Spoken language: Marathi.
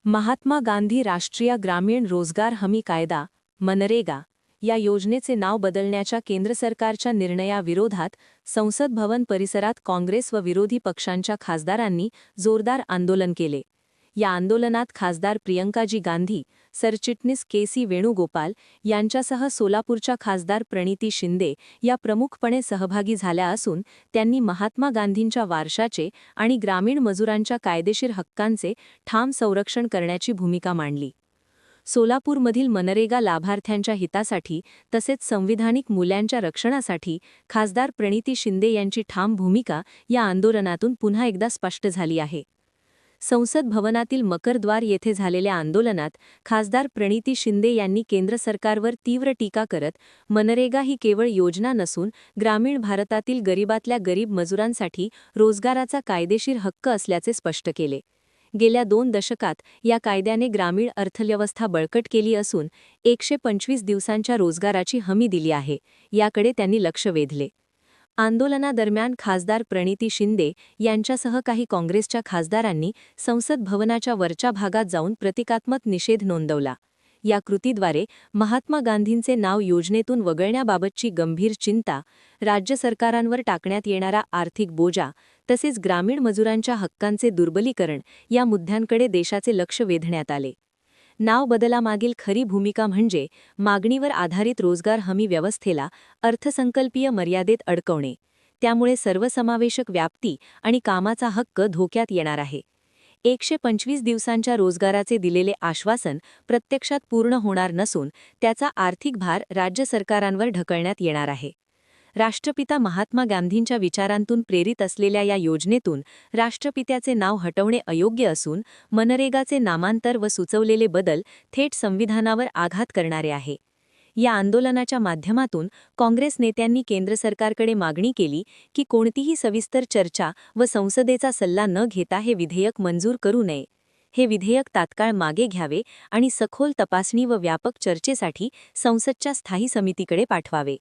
महात्मा गांधी राष्ट्रीय ग्रामीण रोजगार हमी कायदा मनरेगा या योजनेचे नाव बदलण्याच्या केंद्र सरकारच्या निर्णयाविरोधात संसद भवन परिसरात काँग्रेस व विरोधी पक्षांच्या खासदारांनी जोरदार आंदोलन केले. या आंदोलनात खासदार प्रियंकाजी गांधी, सरचिटणीस के.सी. वेणुगोपाल यांच्यासह सोलापूरच्या खासदार प्रणिती शिंदे या प्रमुखपणे सहभागी झाल्या असून त्यांनी महात्मा गांधींच्या वारशाचे आणि ग्रामीण मजुरांच्या कायदेशीर हक्कांचे ठाम संरक्षण करण्याची भूमिका मांडली. सोलापूरमधील मनरेगा लाभार्थ्यांच्या हितासाठी तसेच संविधानिक मूल्यांच्या रक्षणासाठी खासदार प्रणिती शिंदे यांची ठाम भूमिका या आंदोलनातून पुन्हा एकदा स्पष्ट झाली आहे. संसद भवनातील मकरद्वार येथे झालेल्या आंदोलनात खासदार प्रणिती शिंदे यांनी केंद्र सरकारवर तीव्र टीका करत मनरेगा ही केवळ योजना नसून ग्रामीण भारतातील गरिबातल्या गरीब मजुरांसाठी रोजगाराचा कायदेशीर हक्क असल्याचे स्पष्ट केले. गेल्या 2 दशकात या कायद्याने ग्रामीण अर्थव्यवस्था बळकट केली असून 125 दिवसांच्या रोजगाराची हमी दिली आहे, याकडे त्यांनी लक्ष वेधले. आंदोलनादरम्यान खासदार प्रणिती शिंदे यांच्यासह काही काँग्रेसच्या खासदारांनी संसद भवनाच्या वरच्या भागात जाऊन प्रतिकात्मक निषेध नोंदवला. या कृतीद्वारे महात्मा गांधींचे नाव योजनेतून वगळण्याबाबतची गंभीर चिंता, राज्य सरकारांवर टाकण्यात येणारा आर्थिक बोजा तसेच ग्रामीण मजुरांच्या हक्कांचे दुर्बलीकरण या मुद्द्यांकडे देशाचे लक्ष वेधण्यात आले. नाव बदलामागील खरी भूमिका म्हणजे मागणीवर आधारित रोजगार हमी व्यवस्थेला अर्थसंकल्पीय मर्यादेत अडकवणे. त्यामुळे सर्वसमावेशक व्याप्ती आणि कामाचा हक्क धोक्यात येणार आहे. 125 दिवसांच्या रोजगाराचे दिलेले आश्वासन प्रत्यक्षात पूर्ण होणार नसून त्याचा आर्थिक भार राज्य सरकारांवर ढकलण्यात येणार आहे. राष्ट्रपिता महात्मा गांधींच्या विचारांतून प्रेरित असलेल्या या योजनेतून राष्ट्रपित्याचे नाव हटवणे अयोग्य असून मनरेगाचे नामांतर व सुचवलेले बदल थेट संविधानावर आघात करणारे आहे. या आंदोलनाच्या माध्यमातून काँग्रेस नेत्यांनी केंद्र सरकारकडे मागणी केली की कोणतीही सविस्तर चर्चा व संसदेचा सल्ला न घेता हे विधेयक मंजूर करू नये. हे विधेयक तात्काळ मागे घ्यावे आणि सखोल तपासणी व व्यापक चर्चेसाठी संसदच्या स्थायी समितीकडे पाठवावे.